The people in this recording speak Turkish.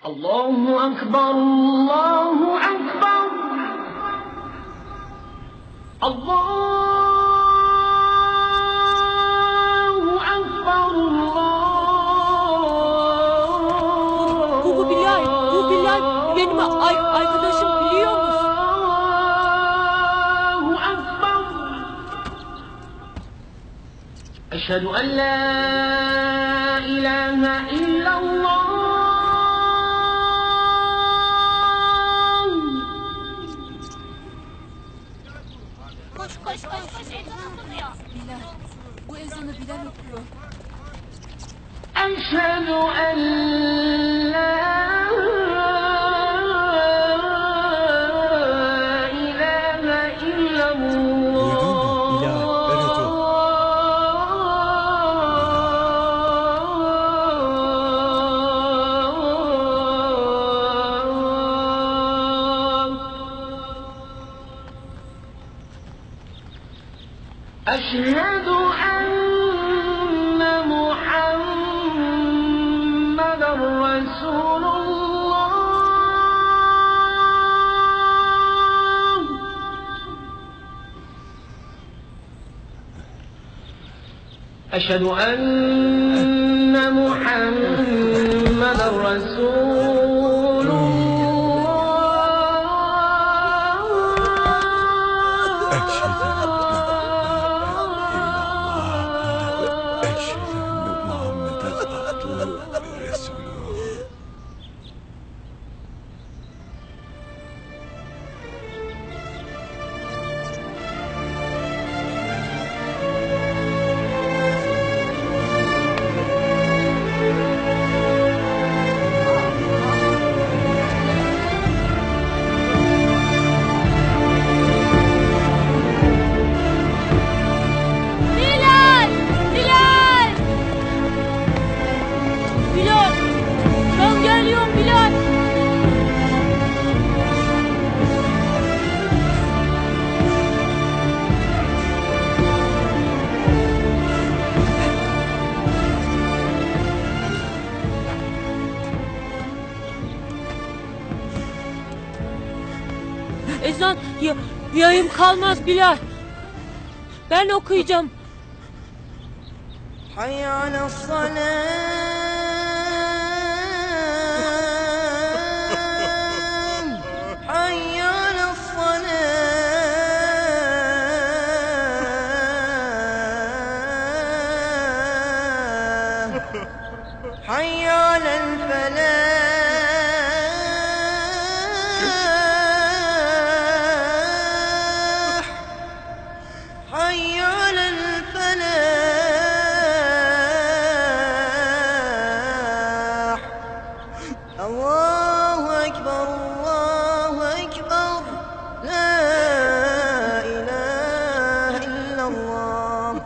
Allahu Ekber, Allahu Ekber. Allahu Ekber, Allah. Bu Bilal benim arkadaşım, biliyor musun? Allahu Ekber. Eşhedü en la ilahe illallah. Koş ezan okunuyor. Bilal, bu ezanı Bilal okuyor. Eşhedü en la ilahe illallah. Duydun mu Bilal? Evet o. أشهد أن محمدًا رسول الله. أشهد أن محمدًا رسول الله. Eşhedü enne Muhammeden abduhu ve resuluhu. Bilal, ben geliyorum Bilal. Ezan yayım kalmaz Bilal. Ben okuyacağım. حي على الصلاة حي على الصلاة حي على الفلاح حي على الفلاح الله أكبر الله أكبر لا إله إلا الله